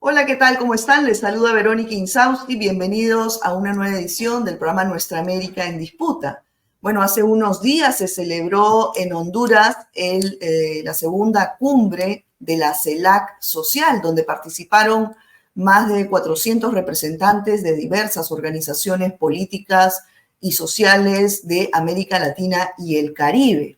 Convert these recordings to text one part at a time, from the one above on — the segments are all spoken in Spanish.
Hola, ¿qué tal? ¿Cómo están? Les saluda Verónica Insausti. Bienvenidos a una nueva edición del programa Nuestra América en Disputa. Bueno, hace unos días se celebró en Honduras la segunda cumbre de la CELAC Social, donde participaron más de 400 representantes de diversas organizaciones políticas y sociales de América Latina y el Caribe.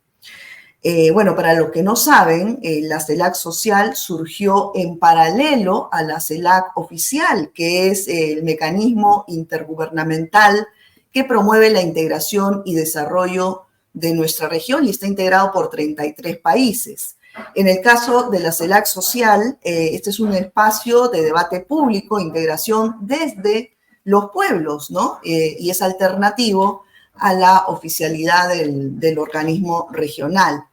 Bueno, para los que no saben, la CELAC social surgió en paralelo a la CELAC oficial, que es el mecanismo intergubernamental que promueve la integración y desarrollo de nuestra región y está integrado por 33 países. En el caso de la CELAC social, este es un espacio de debate público, integración desde los pueblos, ¿no? Y es alternativo a la oficialidad del organismo regional.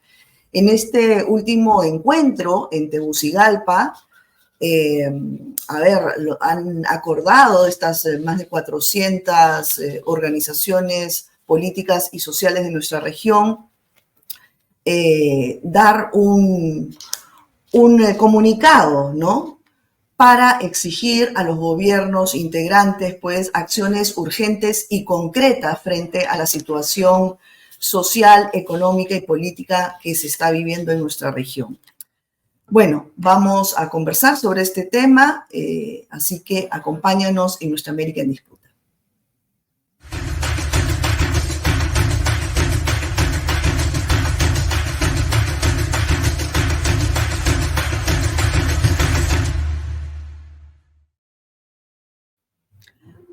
En este último encuentro en Tegucigalpa, han acordado estas más de 400 organizaciones políticas y sociales de nuestra región dar un comunicado, ¿no? Para exigir a los gobiernos integrantes, pues, acciones urgentes y concretas frente a la situación social, económica y política que se está viviendo en nuestra región. Bueno, vamos a conversar sobre este tema, así que acompáñanos en Nuestra América en Disputa.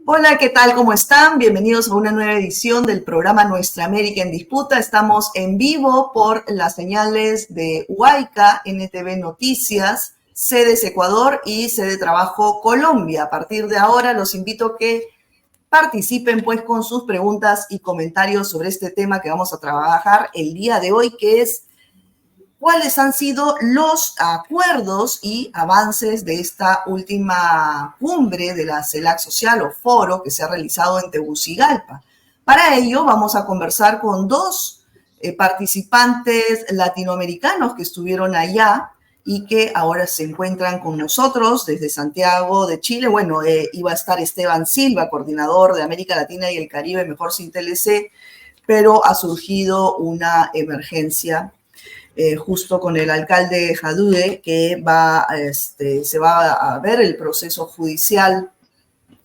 Hola, ¿qué tal? ¿Cómo están? Bienvenidos a una nueva edición del programa Nuestra América en Disputa. Estamos en vivo por las señales de Huayca, NTV Noticias, Sedes Ecuador y Sede Trabajo Colombia. A partir de ahora los invito a que participen pues con sus preguntas y comentarios sobre este tema que vamos a trabajar el día de hoy, que es cuáles han sido los acuerdos y avances de esta última cumbre de la CELAC Social o foro que se ha realizado en Tegucigalpa. Para ello vamos a conversar con dos participantes latinoamericanos que estuvieron allá y que ahora se encuentran con nosotros desde Santiago de Chile. Bueno, iba a estar Esteban Silva, coordinador de América Latina y el Caribe, Mejor Sin TLC, pero ha surgido una emergencia justo con el alcalde Jadude, que se va a ver el proceso judicial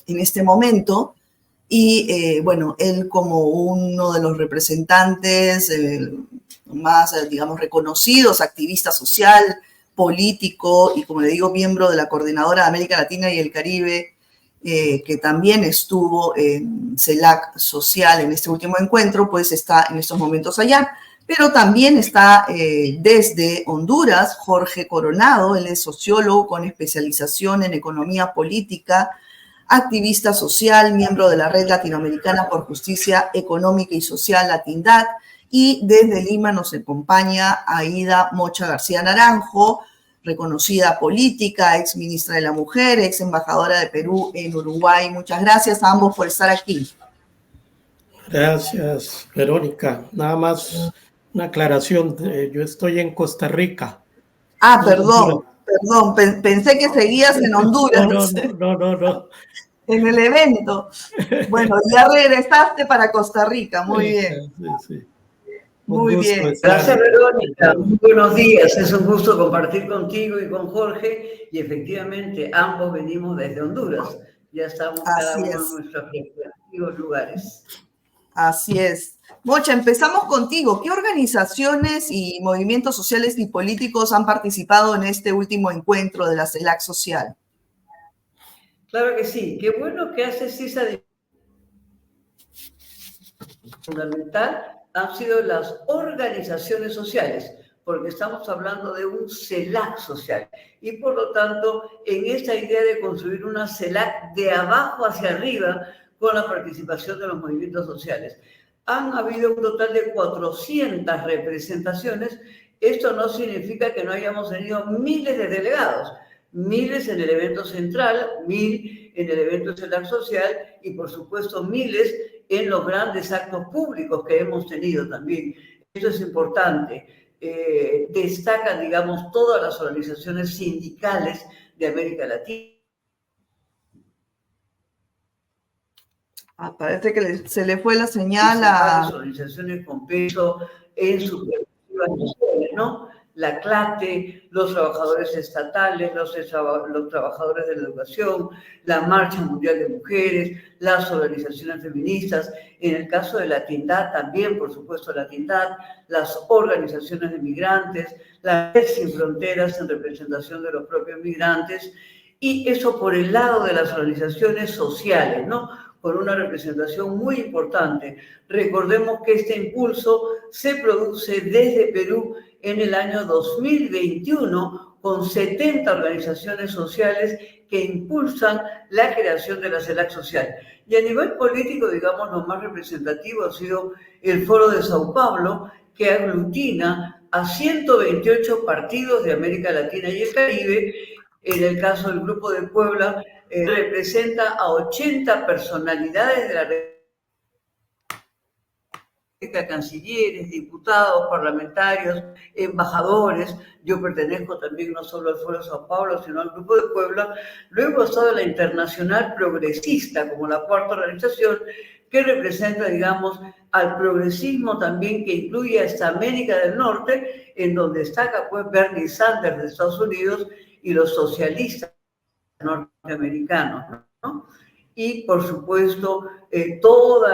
en este momento. Y bueno, él como uno de los representantes más, digamos, reconocidos, activista social, político y, como le digo, miembro de la Coordinadora de América Latina y el Caribe, que también estuvo en CELAC Social en este último encuentro, pues está en estos momentos allá. Pero también está desde Honduras Jorge Coronado. Él es sociólogo con especialización en economía política, activista social, miembro de la Red Latinoamericana por Justicia Económica y Social, Latindad. Y desde Lima nos acompaña Aida Mocha García Naranjo, reconocida política, ex ministra de la Mujer, ex embajadora de Perú en Uruguay. Muchas gracias a ambos por estar aquí. Gracias, Verónica. Nada más una aclaración. Yo estoy en Costa Rica. Ah, perdón. Pensé que seguías en Honduras. No. En el evento. Bueno, ya regresaste para Costa Rica. Muy bien. Sí. Muy bien. Gracias, Verónica. Muy buenos días. Es un gusto compartir contigo y con Jorge. Y efectivamente, ambos venimos desde Honduras. Ya estamos cada uno en nuestros respectivos lugares. Así es. Mocha, empezamos contigo. ¿Qué organizaciones y movimientos sociales y políticos han participado en este último encuentro de la CELAC Social? Claro que sí. Qué bueno que haces esa fundamental. Han sido las organizaciones sociales, porque estamos hablando de un CELAC social. Y por lo tanto, en esta idea de construir una CELAC de abajo hacia arriba, con la participación de los movimientos sociales. Han habido un total de 400 representaciones. Esto no significa que no hayamos tenido miles de delegados, miles en el evento central, 1000 en el evento CELAC social y, por supuesto, miles en los grandes actos públicos que hemos tenido también. Eso es importante. Destacan, digamos, todas las organizaciones sindicales de América Latina, Parece que se le fue la señal principales organizaciones con peso en su perspectiva, ¿no? La CLATE, los trabajadores estatales, los trabajadores de la educación, la Marcha Mundial de Mujeres, las organizaciones feministas, en el caso de la Tindad también, por supuesto, la Tindad, las organizaciones de migrantes, la Red Sin Fronteras en representación de los propios migrantes, y eso por el lado de las organizaciones sociales, ¿no? Con una representación muy importante. Recordemos que este impulso se produce desde Perú en el año 2021 con 70 organizaciones sociales que impulsan la creación de la CELAC social. Y a nivel político, digamos, lo más representativo ha sido el Foro de Sao Paulo, que aglutina a 128 partidos de América Latina y el Caribe. En el caso del Grupo de Puebla, representa a 80 personalidades de la República, cancilleres, diputados, parlamentarios, embajadores. Yo pertenezco también no solo al Foro de Sao Paulo, sino al Grupo de Puebla. Luego ha estado la Internacional Progresista, como la cuarta organización, que representa, digamos, al progresismo también, que incluye a esta América del Norte, en donde destaca pues Bernie Sanders de Estados Unidos y los socialistas norteamericanos, ¿no? Y, por supuesto, todo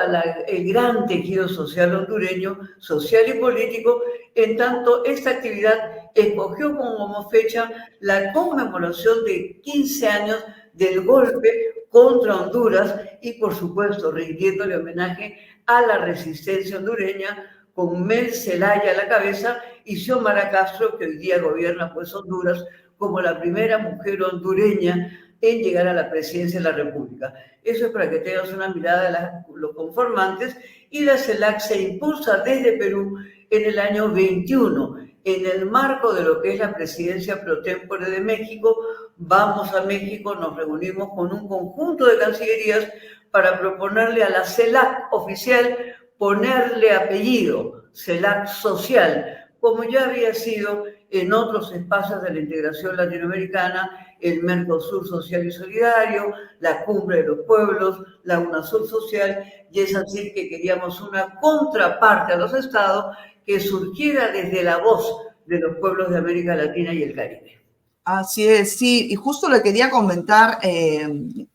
el gran tejido social hondureño, social y político, en tanto esta actividad escogió como fecha la conmemoración de 15 años del golpe contra Honduras y, por supuesto, rindiéndole homenaje a la resistencia hondureña con Mel Zelaya a la cabeza y Xiomara Castro, que hoy día gobierna pues Honduras, como la primera mujer hondureña en llegar a la presidencia de la República. Eso es para que tengas una mirada de los conformantes. Y la CELAC se impulsa desde Perú en el año 21, en el marco de lo que es la presidencia pro tempore de México. Vamos a México, nos reunimos con un conjunto de cancillerías para proponerle a la CELAC oficial ponerle apellido, CELAC social, como ya había sido en otros espacios de la integración latinoamericana, el Mercosur Social y Solidario, la Cumbre de los Pueblos, la UNASUR Social, y es así que queríamos una contraparte a los estados que surgiera desde la voz de los pueblos de América Latina y el Caribe. Así es, sí, y justo le quería comentar,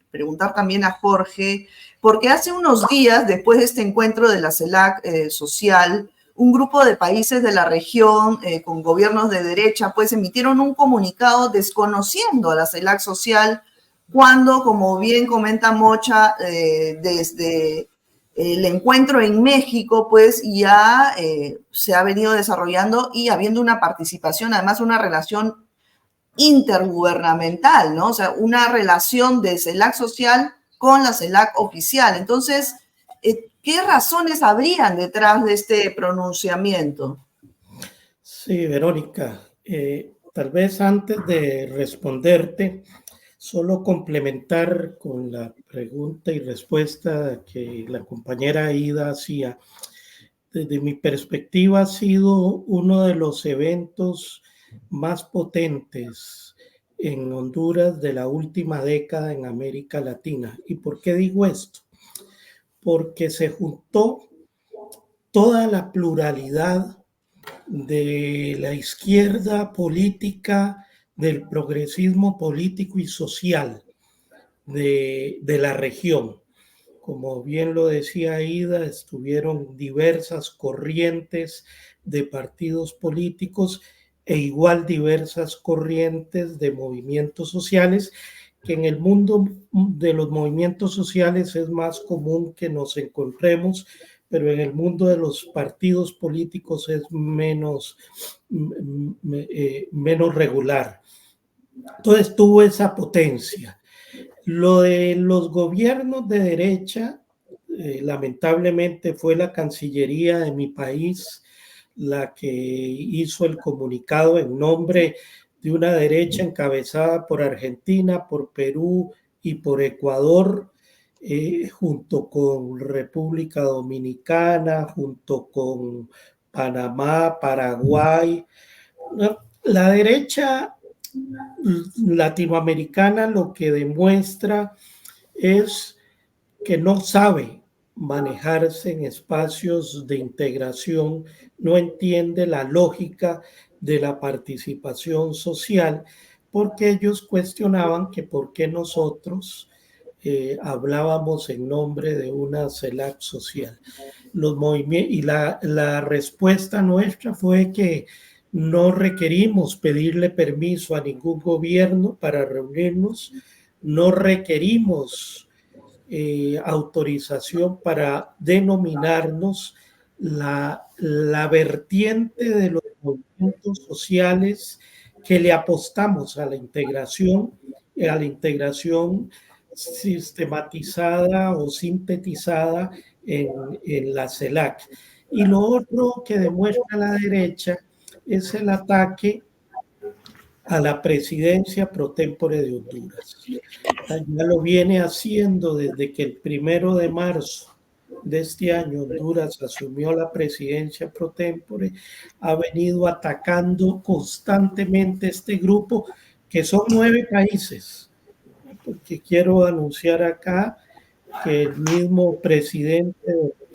preguntar también a Jorge, porque hace unos días, después de este encuentro de la CELAC social, un grupo de países de la región con gobiernos de derecha, pues emitieron un comunicado desconociendo a la CELAC social cuando, como bien comenta Mocha, desde el encuentro en México, pues ya se ha venido desarrollando y habiendo una participación, además una relación intergubernamental, ¿no? O sea, una relación de CELAC social con la CELAC oficial. Entonces, ¿qué razones habrían detrás de este pronunciamiento? Sí, Verónica, tal vez antes de responderte, solo complementar con la pregunta y respuesta que la compañera Aida hacía. Desde mi perspectiva ha sido uno de los eventos más potentes en Honduras de la última década en América Latina. ¿Y por qué digo esto? Porque se juntó toda la pluralidad de la izquierda política, del progresismo político y social de la región. Como bien lo decía Aida, estuvieron diversas corrientes de partidos políticos e igual diversas corrientes de movimientos sociales, que en el mundo de los movimientos sociales es más común que nos encontremos, pero en el mundo de los partidos políticos es menos regular. Entonces tuvo esa potencia. Lo de los gobiernos de derecha, lamentablemente fue la Cancillería de mi país la que hizo el comunicado en nombre de una derecha encabezada por Argentina, por Perú y por Ecuador, junto con República Dominicana, junto con Panamá, Paraguay. La derecha latinoamericana lo que demuestra es que no sabe manejarse en espacios de integración, no entiende la lógica de la participación social, porque ellos cuestionaban que por qué nosotros hablábamos en nombre de una CELAC social. Los movimientos, y la respuesta nuestra fue que no requerimos pedirle permiso a ningún gobierno para reunirnos, no requerimos autorización para denominarnos la vertiente de los movimientos sociales que le apostamos a la integración sistematizada o sintetizada en la CELAC. Y lo otro que demuestra la derecha es el ataque a la presidencia pro tempore de Honduras. Ya lo viene haciendo desde que el 1 de marzo de este año Honduras asumió la presidencia pro tempore, ha venido atacando constantemente este grupo, que son 9 países, porque quiero anunciar acá que el mismo presidente de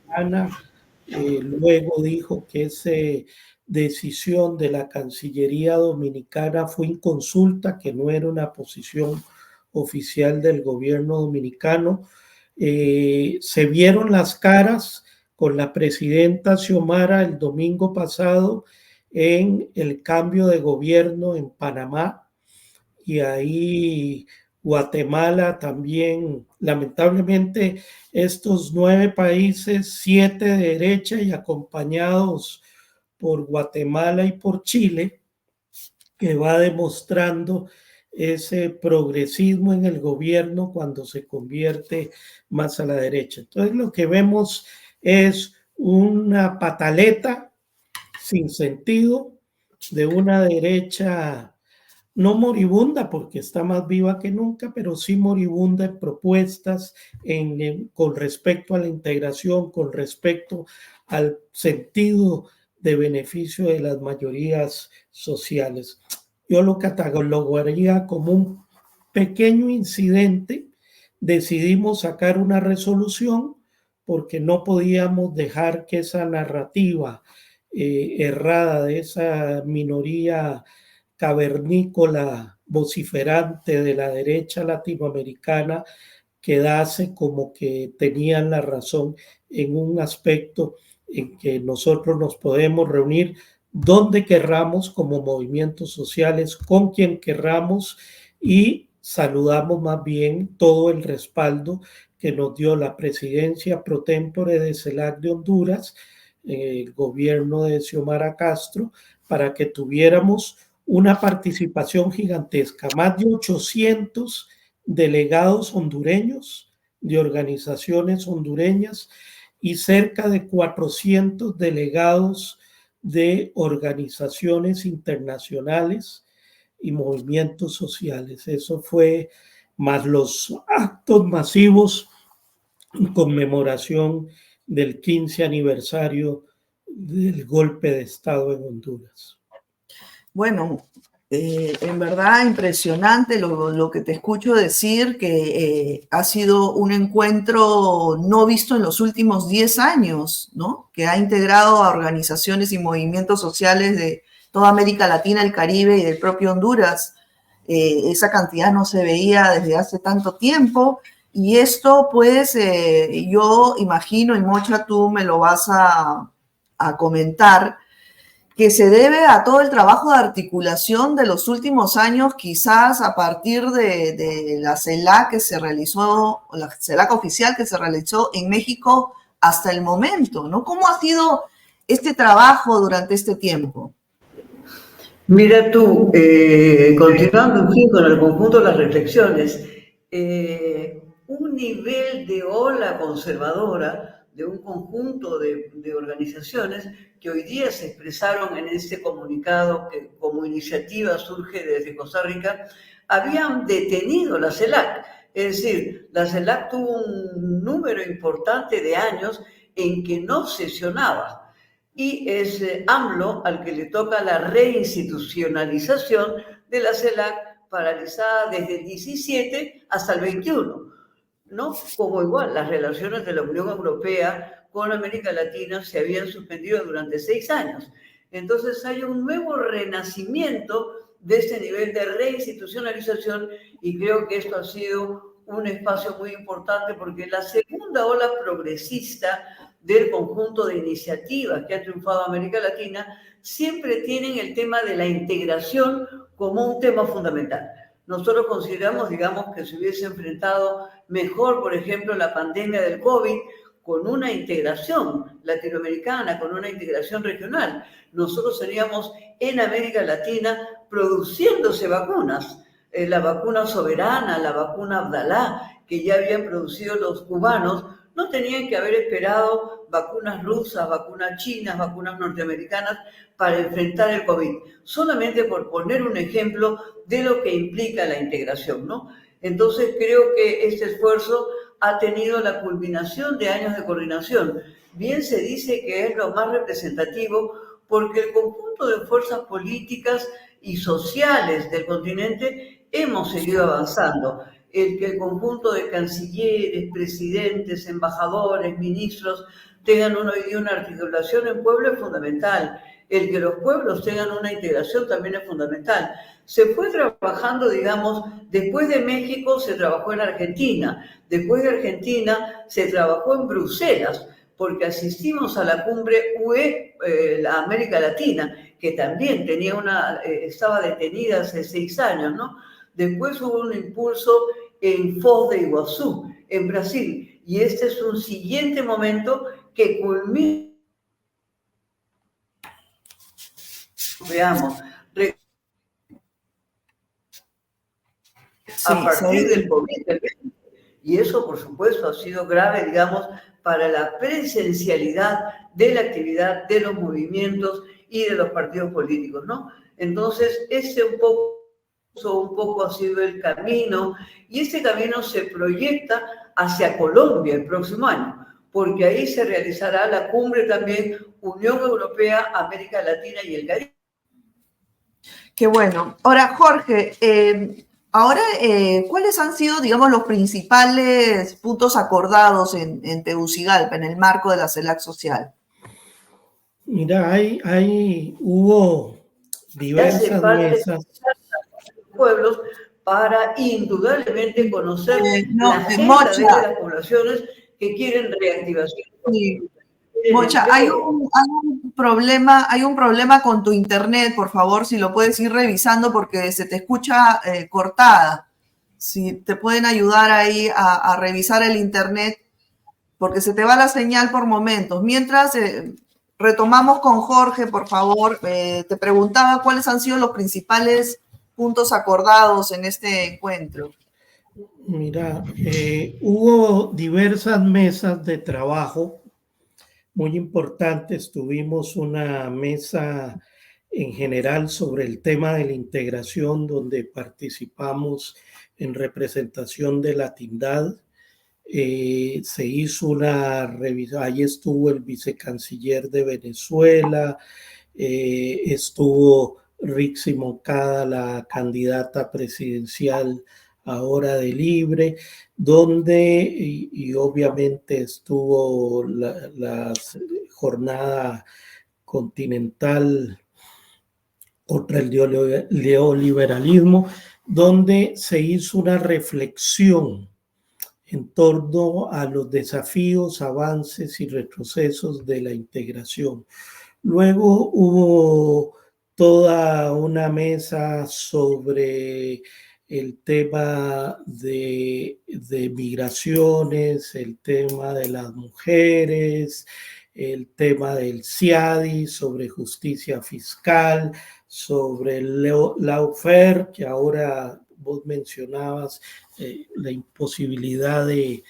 Ana luego dijo que esa decisión de la Cancillería Dominicana fue inconsulta, que no era una posición oficial del gobierno dominicano. Se vieron las caras con la presidenta Xiomara el domingo pasado en el cambio de gobierno en Panamá, y ahí Guatemala también, lamentablemente estos 9 países, 7 de derecha y acompañados por Guatemala y por Chile, que va demostrando ese progresismo en el gobierno cuando se convierte más a la derecha. Entonces lo que vemos es una pataleta sin sentido de una derecha no moribunda, porque está más viva que nunca, pero sí moribunda en propuestas con respecto a la integración, con respecto al sentido de beneficio de las mayorías sociales. Yo lo catalogaría como un pequeño incidente. Decidimos sacar una resolución porque no podíamos dejar que esa narrativa errada de esa minoría cavernícola vociferante de la derecha latinoamericana quedase como que tenían la razón en un aspecto en que nosotros nos podemos reunir donde querramos como movimientos sociales, con quien querramos, y saludamos más bien todo el respaldo que nos dio la presidencia pro tempore de CELAC de Honduras, el gobierno de Xiomara Castro, para que tuviéramos una participación gigantesca, más de 800 delegados hondureños de organizaciones hondureñas y cerca de 400 delegados de organizaciones internacionales y movimientos sociales. Eso fue más los actos masivos en conmemoración del 15 aniversario del golpe de Estado en Honduras. Bueno, en verdad impresionante lo que te escucho decir, que ha sido un encuentro no visto en los últimos 10 años, ¿no? Que ha integrado a organizaciones y movimientos sociales de toda América Latina, el Caribe y del propio Honduras. Esa cantidad no se veía desde hace tanto tiempo, y esto pues yo imagino, y Mocha tú me lo vas a comentar, que se debe a todo el trabajo de articulación de los últimos años, quizás a partir de la CELAC que se realizó, la CELAC oficial que se realizó en México hasta el momento, ¿no? ¿Cómo ha sido este trabajo durante este tiempo? Mira tú, continuando en fin con el conjunto de las reflexiones, un nivel de ola conservadora de un conjunto de organizaciones que hoy día se expresaron en este comunicado que como iniciativa surge desde Costa Rica, habían detenido la CELAC. Es decir, la CELAC tuvo un número importante de años en que no sesionaba, y es AMLO al que le toca la reinstitucionalización de la CELAC, paralizada desde el 17 hasta el 21. ¿no? Como igual las relaciones de la Unión Europea con América Latina se habían suspendido durante 6 años. Entonces hay un nuevo renacimiento de este nivel de reinstitucionalización y creo que esto ha sido un espacio muy importante porque la segunda ola progresista del conjunto de iniciativas que ha triunfado América Latina siempre tienen el tema de la integración como un tema fundamental. Nosotros consideramos, digamos, que se hubiese enfrentado mejor, por ejemplo, la pandemia del COVID con una integración latinoamericana, con una integración regional. Nosotros seríamos en América Latina produciéndose vacunas, la vacuna Soberana, la vacuna Abdalá, que ya habían producido los cubanos, no tenían que haber esperado vacunas rusas, vacunas chinas, vacunas norteamericanas para enfrentar el COVID, solamente por poner un ejemplo de lo que implica la integración, ¿no? Entonces creo que este esfuerzo ha tenido la culminación de años de coordinación. Bien se dice que es lo más representativo porque el conjunto de fuerzas políticas y sociales del continente hemos seguido avanzando. El que el conjunto de cancilleres, presidentes, embajadores, ministros tengan hoy día una articulación en pueblo es fundamental. El que los pueblos tengan una integración también es fundamental. Se fue trabajando, digamos, después de México se trabajó en Argentina, después de Argentina se trabajó en Bruselas, porque asistimos a la cumbre UE, la América Latina, que también tenía estaba detenida hace 6 años, ¿no? Después hubo un impulso en Foz de Iguazú, en Brasil, y este es un siguiente momento que culmina. Veamos, a partir del COVID. Y eso, por supuesto, ha sido grave, digamos, para la presencialidad de la actividad de los movimientos y de los partidos políticos, ¿no? Entonces, ese un poco ha sido el camino, y este camino se proyecta hacia Colombia el próximo año, porque ahí se realizará la cumbre también Unión Europea, América Latina y el Caribe. Qué bueno. Ahora, Jorge, ¿cuáles han sido, digamos, los principales puntos acordados en Tegucigalpa, en el marco de la CELAC social? Mira, hubo diversas mesas. Pueblos para indudablemente conocer la agenda Mocha, de las poblaciones que quieren reactivación. Sí. Mocha, hay un problema con tu internet, por favor, si lo puedes ir revisando porque se te escucha cortada. Si te pueden ayudar ahí a revisar el internet, porque se te va la señal por momentos. Mientras retomamos con Jorge, por favor, te preguntaba cuáles han sido los principales puntos acordados en este encuentro. Mira, hubo diversas mesas de trabajo muy importantes. Tuvimos una mesa en general sobre el tema de la integración, donde participamos en representación de la Tindad. Se hizo una revisión, ahí estuvo el vicecanciller de Venezuela, estuvo Rixi Moncada, la candidata presidencial ahora de Libre, donde y obviamente estuvo la jornada continental contra el neoliberalismo, donde se hizo una reflexión en torno a los desafíos, avances y retrocesos de la integración. Luego hubo toda una mesa sobre el tema de migraciones, el tema de las mujeres, el tema del CIADI, sobre justicia fiscal, sobre el lawfare, que ahora vos mencionabas, la imposibilidad de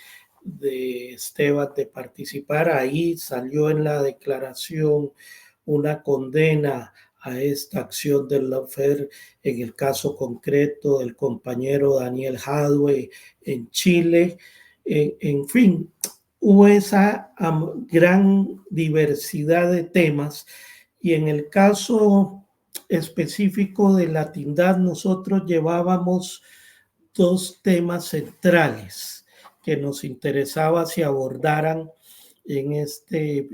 Esteban de participar. Ahí salió en la declaración una condena a esta acción del lawfare en el caso concreto del compañero Daniel Jadwe en Chile. En fin, hubo esa gran diversidad de temas, y en el caso específico de la Tindad nosotros llevábamos 2 temas centrales. que nos interesaba se abordaran en este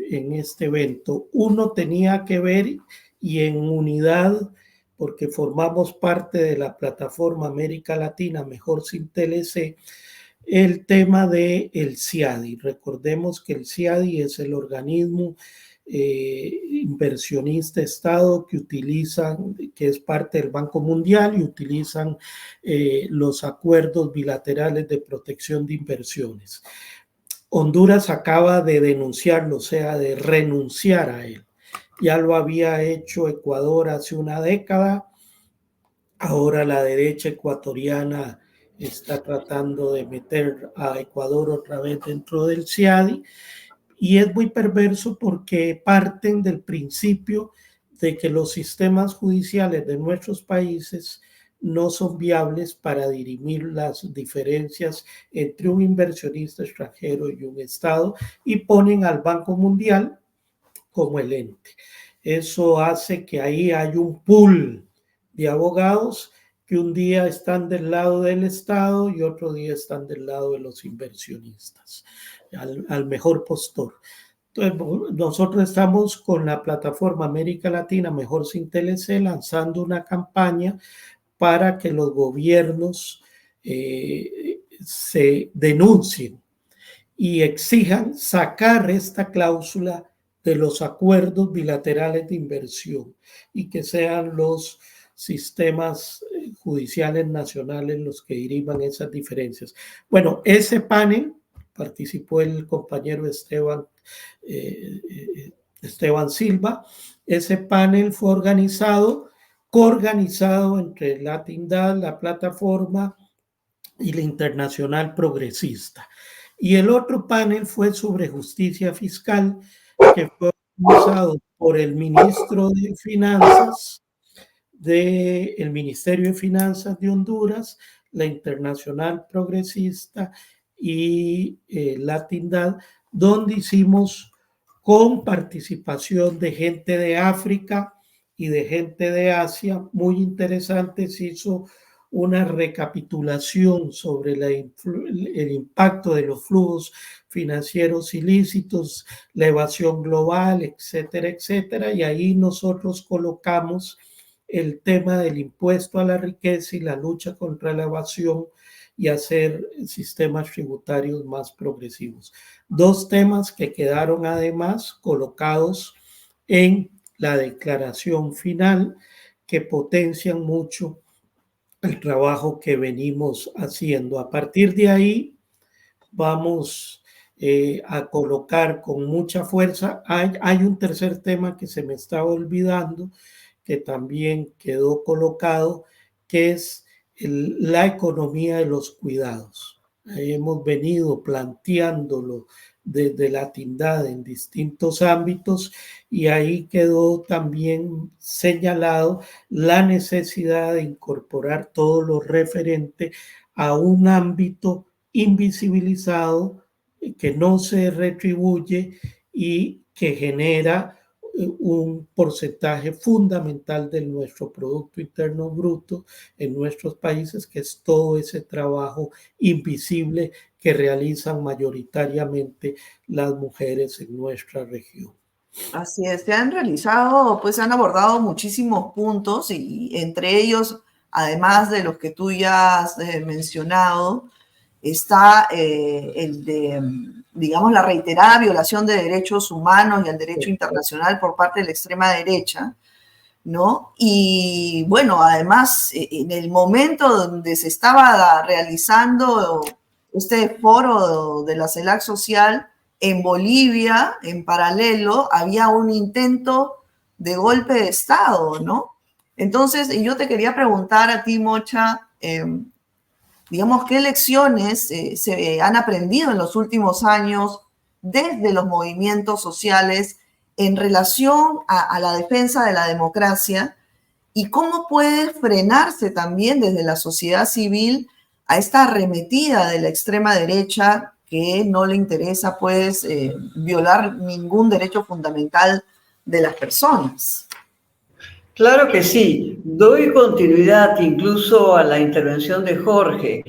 evento. Uno tenía que ver, y en unidad, porque formamos parte de la plataforma América Latina Mejor Sin TLC, el tema del CIADI. Recordemos que el CIADI es el organismo inversionista Estado que utilizan, que es parte del Banco Mundial, y utilizan los acuerdos bilaterales de protección de inversiones. Honduras acaba de denunciarlo, o sea, de renunciar a él. Ya lo había hecho Ecuador hace una década. Ahora la derecha ecuatoriana está tratando de meter a Ecuador otra vez dentro del CIADI, y es muy perverso porque parten del principio de que los sistemas judiciales de nuestros países no son viables para dirimir las diferencias entre un inversionista extranjero y un Estado, y ponen al Banco Mundial como el ente. Eso hace que ahí hay un pool de abogados que un día están del lado del Estado y otro día están del lado de los inversionistas, al mejor postor. Entonces, nosotros estamos con la plataforma América Latina Mejor Sin TLC lanzando una campaña para que los gobiernos se denuncien y exijan sacar esta cláusula de los acuerdos bilaterales de inversión, y que sean los sistemas judiciales nacionales los que diriman esas diferencias. Bueno, ese panel participó el compañero Esteban Silva. Ese panel fue coorganizado entre Latindad, la plataforma, y la Internacional Progresista. Y el otro panel fue sobre justicia fiscal, que fue organizado por el ministro de Finanzas del Ministerio de Finanzas de Honduras, la Internacional Progresista y Latindad, donde hicimos, con participación de gente de África y de gente de Asia, muy interesante. Se hizo una recapitulación sobre el impacto de los flujos financieros ilícitos, la evasión global, etcétera, etcétera. Y ahí nosotros colocamos el tema del impuesto a la riqueza y la lucha contra la evasión, y hacer sistemas tributarios más progresivos. Dos temas que quedaron además colocados en la declaración final, que potencian mucho el trabajo que venimos haciendo. A partir de ahí vamos a colocar con mucha fuerza. Hay un tercer tema que se me estaba olvidando, que también quedó colocado, que es la economía de los cuidados. Hemos venido planteándolo desde Latindad en distintos ámbitos, y ahí quedó también señalado la necesidad de incorporar todo lo referente a un ámbito invisibilizado, que no se retribuye y que genera un porcentaje fundamental de nuestro Producto Interno Bruto en nuestros países, que es todo ese trabajo invisible que realizan mayoritariamente las mujeres en nuestra región. Así es, se han realizado, pues se han abordado muchísimos puntos, y entre ellos, además de los que tú ya has mencionado, está el de, digamos, la reiterada violación de derechos humanos y el derecho internacional por parte de la extrema derecha, ¿no? Y bueno, además, en el momento donde se estaba realizando este foro de la CELAC social en Bolivia, en paralelo, había un intento de golpe de Estado, ¿no? Entonces, yo te quería preguntar a ti, Mocha, digamos, ¿qué lecciones se han aprendido en los últimos años desde los movimientos sociales en relación a la defensa de la democracia, y cómo puede frenarse también desde la sociedad civil a esta arremetida de la extrema derecha que no le interesa, pues, violar ningún derecho fundamental de las personas? Claro que sí. Doy continuidad incluso a la intervención de Jorge.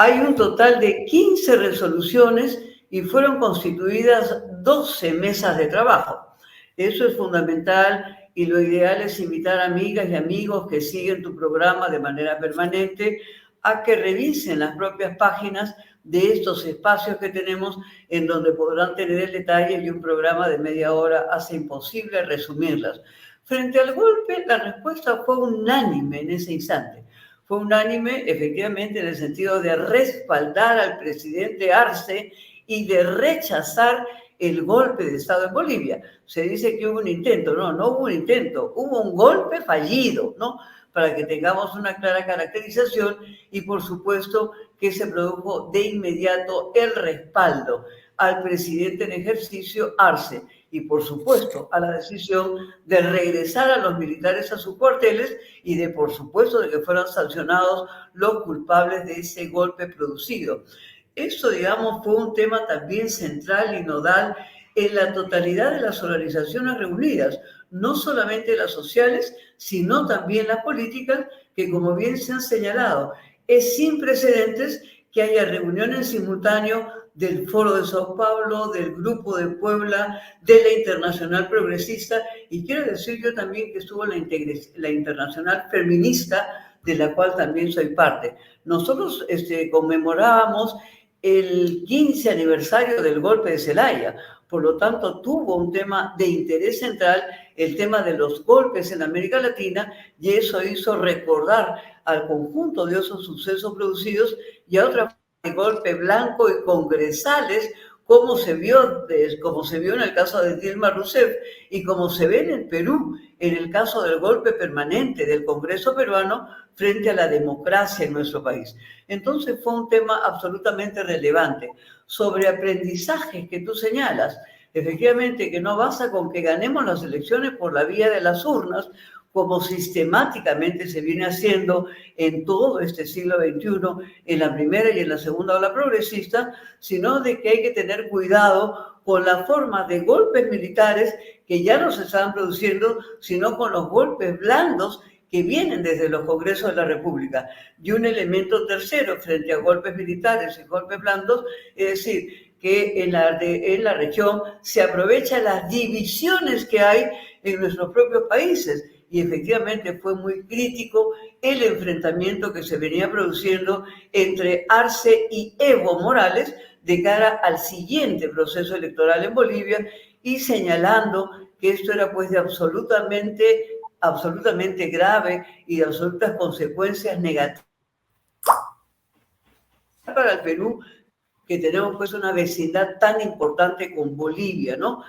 Hay un total de 15 resoluciones y fueron constituidas 12 mesas de trabajo. Eso es fundamental y lo ideal es invitar a amigas y amigos que siguen tu programa de manera permanente a que revisen las propias páginas de estos espacios que tenemos, en donde podrán tener el detalle, y un programa de media hora hace imposible resumirlas. Frente al golpe, la respuesta fue unánime en ese instante. Fue unánime, efectivamente, en el sentido de respaldar al presidente Arce y de rechazar el golpe de Estado en Bolivia. Se dice que hubo un intento. No, no hubo un intento, hubo un golpe fallido, ¿no? Para que tengamos una clara caracterización, y por supuesto que se produjo de inmediato el respaldo al presidente en ejercicio Arce y por supuesto a la decisión de regresar a los militares a sus cuarteles y de por supuesto de que fueran sancionados los culpables de ese golpe producido. Eso, digamos, fue un tema también central y nodal en la totalidad de las organizaciones reunidas, no solamente las sociales, sino también las políticas, que como bien se han señalado, es sin precedentes que haya reuniones en simultáneo del Foro de Sao Paulo, del Grupo de Puebla, de la Internacional Progresista, y quiero decir yo también que estuvo la Internacional Feminista, de la cual también soy parte. Nosotros conmemorábamos el 15 aniversario del golpe de Zelaya. Por lo tanto, tuvo un tema de interés central, el tema de los golpes en América Latina, y eso hizo recordar al conjunto de esos sucesos producidos y a otra de golpe blanco y congresales, como se vio en el caso de Dilma Rousseff y como se ve en el Perú, en el caso del golpe permanente del Congreso peruano frente a la democracia en nuestro país. Entonces fue un tema absolutamente relevante. Sobre aprendizajes que tú señalas, efectivamente que no basta con que ganemos las elecciones por la vía de las urnas, como sistemáticamente se viene haciendo en todo este siglo XXI, en la primera y en la segunda ola progresista, sino de que hay que tener cuidado con la forma de golpes militares que ya no se están produciendo, sino con los golpes blandos que vienen desde los congresos de la República. Y un elemento tercero frente a golpes militares y golpes blandos, es decir, que en la región se aprovechan las divisiones que hay en nuestros propios países. Y efectivamente fue muy crítico el enfrentamiento que se venía produciendo entre Arce y Evo Morales de cara al siguiente proceso electoral en Bolivia, y señalando que esto era pues de absolutamente grave y de absolutas consecuencias negativas para el Perú, que tenemos pues una vecindad tan importante con Bolivia, ¿no?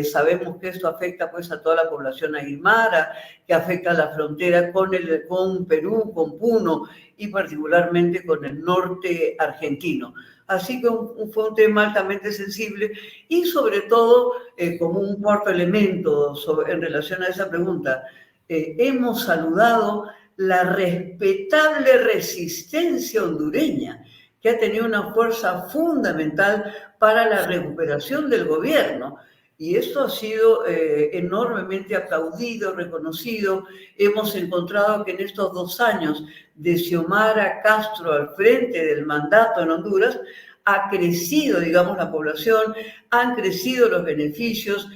Sabemos que esto afecta pues a toda la población aymara, que afecta a la frontera con Perú, con Puno y particularmente con el norte argentino. Así que fue un tema altamente sensible y sobre todo, como un cuarto elemento en relación a esa pregunta, hemos saludado la respetable resistencia hondureña, que ha tenido una fuerza fundamental para la recuperación del gobierno. Y esto ha sido enormemente aplaudido, reconocido. Hemos encontrado que en estos 2 años de Xiomara Castro al frente del mandato en Honduras, ha crecido, digamos, la población, han crecido los beneficios.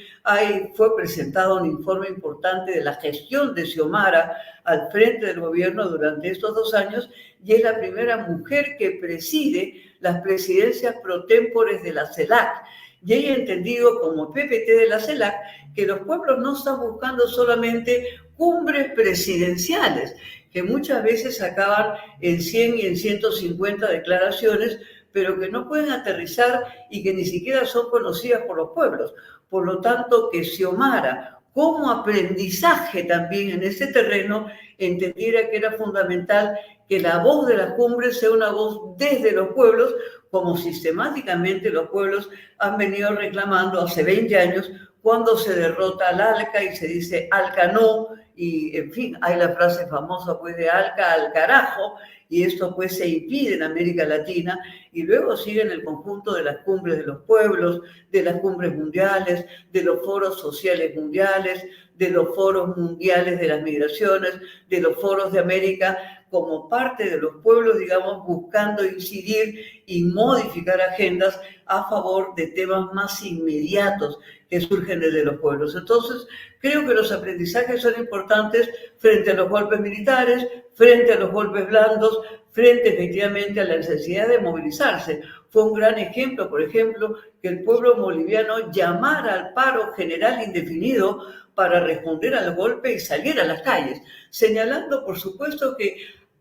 Fue presentado un informe importante de la gestión de Xiomara al frente del gobierno durante estos 2 años, y es la primera mujer que preside las presidencias pro tempore de la CELAC. Y ella ha entendido como PPT de la CELAC que los pueblos no están buscando solamente cumbres presidenciales, que muchas veces acaban en 100 y en 150 declaraciones, pero que no pueden aterrizar y que ni siquiera son conocidas por los pueblos. Por lo tanto, que Xiomara, como aprendizaje también en este terreno, entendiera que era fundamental que la voz de las cumbres sea una voz desde los pueblos, como sistemáticamente los pueblos han venido reclamando hace 20 años, cuando se derrota al ALCA y se dice ALCA no, y en fin, hay la frase famosa pues de ALCA al carajo, y esto pues se impide en América Latina, y luego sigue en el conjunto de las cumbres de los pueblos, de las cumbres mundiales, de los foros sociales mundiales, de los foros mundiales de las migraciones, de los foros de América, como parte de los pueblos, digamos, buscando incidir y modificar agendas a favor de temas más inmediatos que surgen desde los pueblos. Entonces, creo que los aprendizajes son importantes frente a los golpes militares, frente a los golpes blandos, frente efectivamente a la necesidad de movilizarse. Fue un gran ejemplo, por ejemplo, que el pueblo boliviano llamara al paro general indefinido para responder al golpe y salir a las calles, señalando, por supuesto, que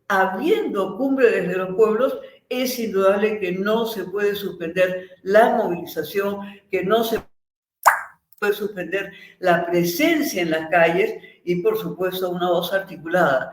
habiendo cumbre desde los pueblos, es indudable que no se puede suspender la movilización, que no se puede suspender la presencia en las calles y, por supuesto, una voz articulada.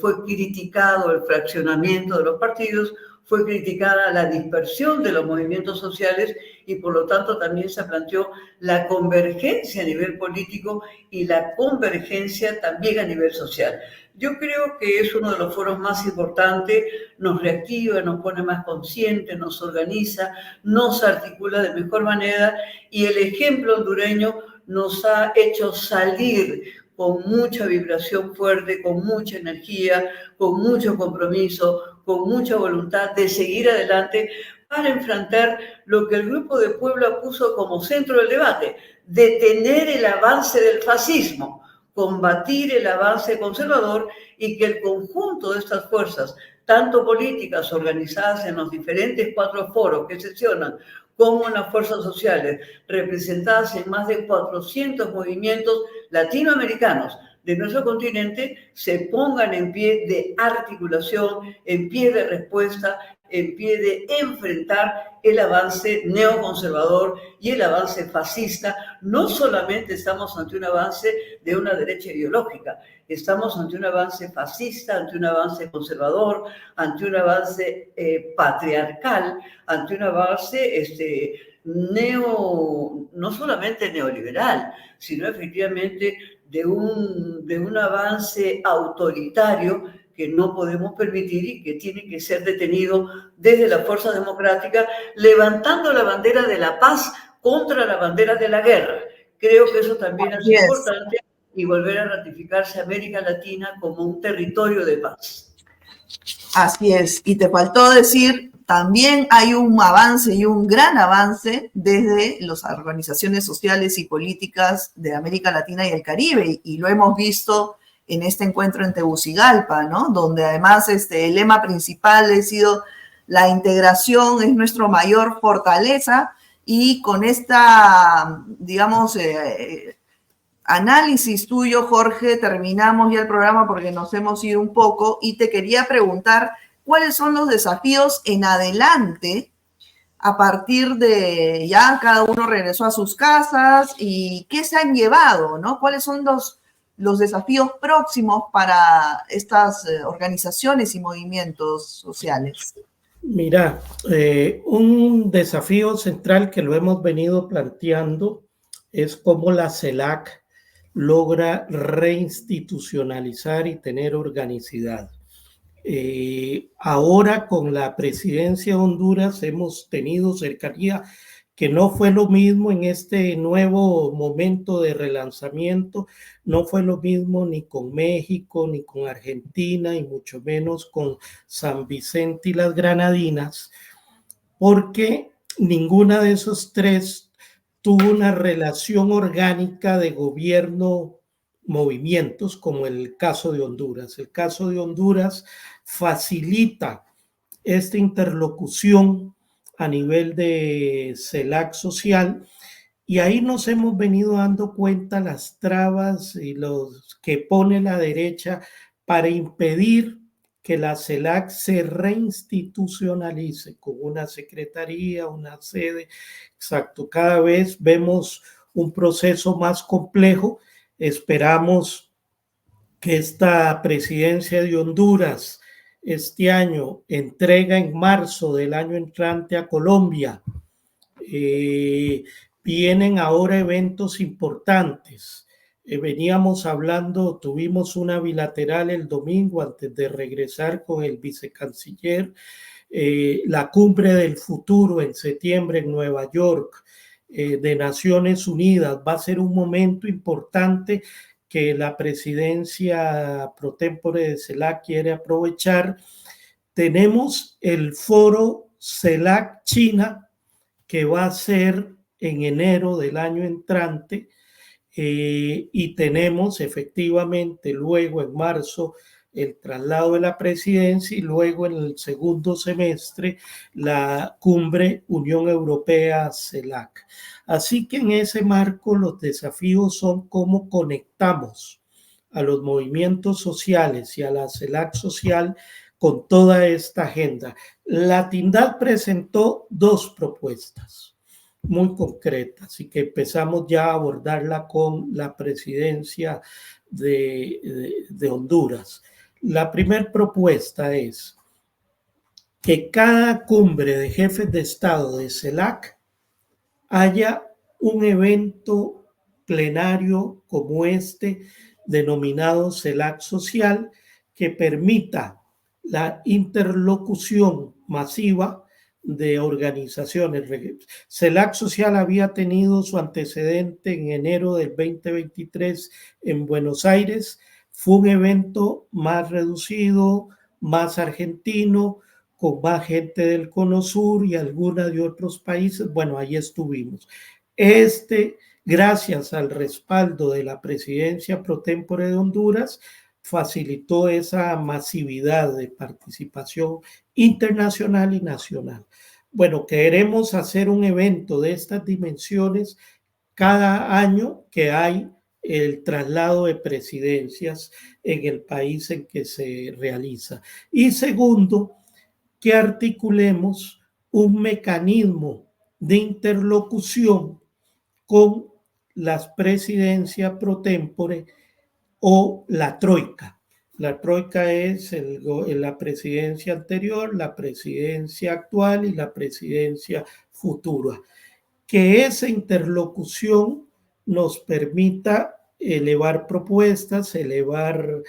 Fue criticado el fraccionamiento de los partidos, fue criticada la dispersión de los movimientos sociales y, por lo tanto, también se planteó la convergencia a nivel político y la convergencia también a nivel social. Yo creo que es uno de los foros más importantes, nos reactiva, nos pone más conscientes, nos organiza, nos articula de mejor manera y el ejemplo hondureño nos ha hecho salir con mucha vibración fuerte, con mucha energía, con mucho compromiso, con mucha voluntad de seguir adelante para enfrentar lo que el Grupo de Puebla puso como centro del debate, detener el avance del fascismo, combatir el avance conservador y que el conjunto de estas fuerzas, tanto políticas organizadas en los diferentes 4 foros que sesionan, como en las fuerzas sociales, representadas en más de 400 movimientos latinoamericanos de nuestro continente, se pongan en pie de articulación, en pie de respuesta, en pie de enfrentar el avance neoconservador y el avance fascista. No solamente estamos ante un avance de una derecha ideológica, estamos ante un avance fascista, ante un avance conservador, ante un avance patriarcal, ante un avance no solamente neoliberal, sino efectivamente de un avance autoritario que no podemos permitir y que tiene que ser detenido desde la fuerza democrática, levantando la bandera de la paz contra la bandera de la guerra. Creo que eso también es importante y volver a ratificarse América Latina como un territorio de paz. Así es, y te faltó decir, también hay un avance y un gran avance desde las organizaciones sociales y políticas de América Latina y el Caribe, y lo hemos visto en este encuentro en Tegucigalpa, ¿no? Donde además el lema principal ha sido la integración es nuestra mayor fortaleza, y con esta, digamos, análisis tuyo, Jorge, terminamos ya el programa porque nos hemos ido un poco y te quería preguntar cuáles son los desafíos en adelante a partir de ya cada uno regresó a sus casas y qué se han llevado, ¿no? ¿Cuáles son los desafíos próximos para estas organizaciones y movimientos sociales? Mira, un desafío central que lo hemos venido planteando es cómo la CELAC logra reinstitucionalizar y tener organicidad. Ahora con la presidencia de Honduras hemos tenido cercanía, que no fue lo mismo en este nuevo momento de relanzamiento, no fue lo mismo ni con México, ni con Argentina, y mucho menos con San Vicente y las Granadinas, porque ninguna de esos 3 tuvo una relación orgánica de gobierno-movimientos como el caso de Honduras. El caso de Honduras facilita esta interlocución a nivel de CELAC social, y ahí nos hemos venido dando cuenta las trabas y los que pone la derecha para impedir que la CELAC se reinstitucionalice con una secretaría, una sede. Exacto, cada vez vemos un proceso más complejo. Esperamos que esta presidencia de Honduras este año entrega en marzo del año entrante a Colombia. Vienen ahora eventos importantes. Veníamos hablando, tuvimos una bilateral el domingo antes de regresar con el vicecanciller, la cumbre del futuro en septiembre en Nueva York, de Naciones Unidas. Va a ser un momento importante que la presidencia pro tempore de CELAC quiere aprovechar. Tenemos el foro CELAC China, que va a ser en enero del año entrante, y tenemos efectivamente luego en marzo el traslado de la presidencia y luego en el segundo semestre la cumbre Unión Europea-CELAC. Así que en ese marco los desafíos son cómo conectamos a los movimientos sociales y a la CELAC social con toda esta agenda. La Tindad presentó 2 propuestas muy concretas y que empezamos ya a abordarla con la presidencia de Honduras. La primera propuesta es que cada cumbre de jefes de Estado de CELAC haya un evento plenario como este, denominado CELAC Social, que permita la interlocución masiva de organizaciones. CELAC Social había tenido su antecedente en enero del 2023 en Buenos Aires. Fue un evento más reducido, más argentino, con más gente del Cono Sur y alguna de otros países. Bueno, ahí estuvimos. Gracias al respaldo de la presidencia pro tempore de Honduras, facilitó esa masividad de participación internacional y nacional. Bueno, queremos hacer un evento de estas dimensiones cada año que hay el traslado de presidencias en el país en que se realiza. Y segundo, que articulemos un mecanismo de interlocución con las presidencias pro tempore o la troika. La troika es la presidencia anterior, la presidencia actual y la presidencia futura. Que esa interlocución nos permita elevar propuestas, elevar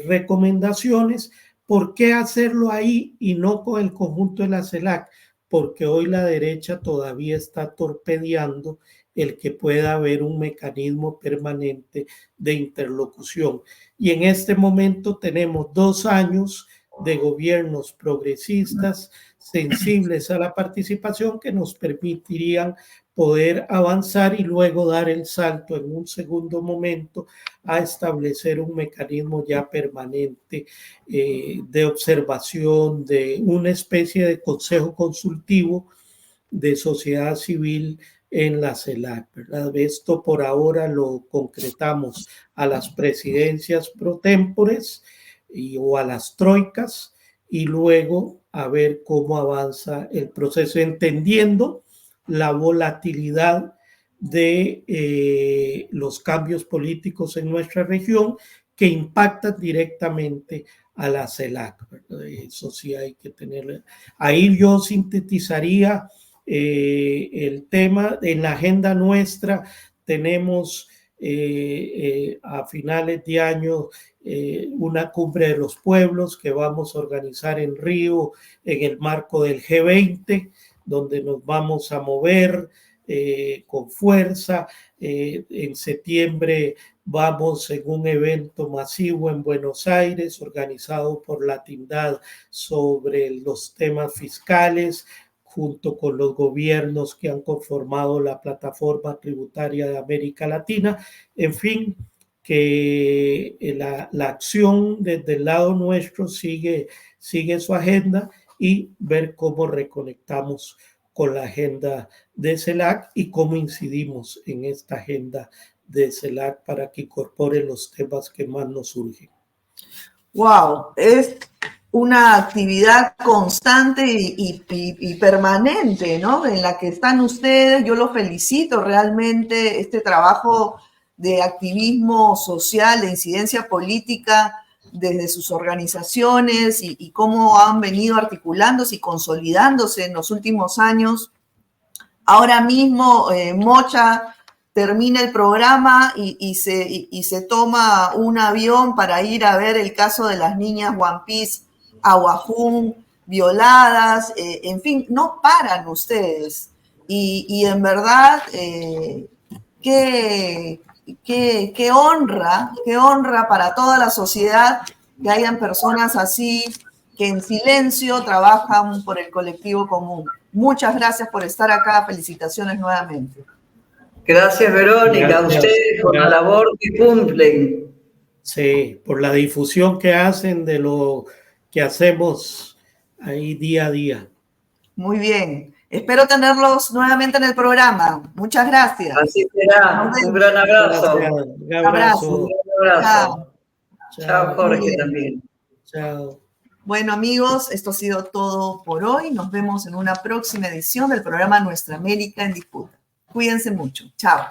recomendaciones. ¿Por qué hacerlo ahí y no con el conjunto de la CELAC? Porque hoy la derecha todavía está torpedeando el que pueda haber un mecanismo permanente de interlocución. Y en este momento tenemos 2 años de gobiernos progresistas sensibles a la participación que nos permitirían poder avanzar y luego dar el salto en un segundo momento a establecer un mecanismo ya permanente de observación, de una especie de consejo consultivo de sociedad civil en la CELAC, ¿verdad? Esto por ahora lo concretamos a las presidencias pro tempores o a las troicas y luego a ver cómo avanza el proceso, entendiendo la volatilidad de los cambios políticos en nuestra región que impactan directamente a la CELAC, ¿verdad? Eso sí hay que tener. Ahí yo sintetizaría el tema. En la agenda nuestra tenemos a finales de año una cumbre de los pueblos que vamos a organizar en Río en el marco del G20, donde nos vamos a mover con fuerza. En septiembre vamos en un evento masivo en Buenos Aires organizado por la Tindad sobre los temas fiscales, junto con los gobiernos que han conformado la plataforma tributaria de América Latina. En fin, que la acción desde el lado nuestro sigue su agenda y ver cómo reconectamos con la agenda de CELAC y cómo incidimos en esta agenda de CELAC para que incorpore los temas que más nos surgen. Wow, es una actividad constante y permanente, ¿no? En la que están ustedes. Yo los felicito realmente, este trabajo de activismo social, de incidencia política desde sus organizaciones y cómo han venido articulándose y consolidándose en los últimos años. Ahora mismo Mocha termina el programa y se toma un avión para ir a ver el caso de las niñas One Piece Aguajún violadas, en fin, no paran ustedes. Y en verdad, qué qué honra para toda la sociedad que hayan personas así que en silencio trabajan por el colectivo común. Muchas gracias por estar acá. Felicitaciones nuevamente. Gracias, Verónica, Gracias. a ustedes por la labor que cumplen. Sí, por la difusión que hacen de lo que hacemos ahí día a día. Muy bien. Espero tenerlos nuevamente en el programa. Muchas gracias. Así será. Un gran abrazo. Gracias. Un abrazo. Un abrazo. Chao, Jorge, Bien. también. Chao. Bueno, amigos, esto ha sido todo por hoy. Nos vemos en una próxima edición del programa Nuestra América en Disputa. Cuídense mucho. Chao.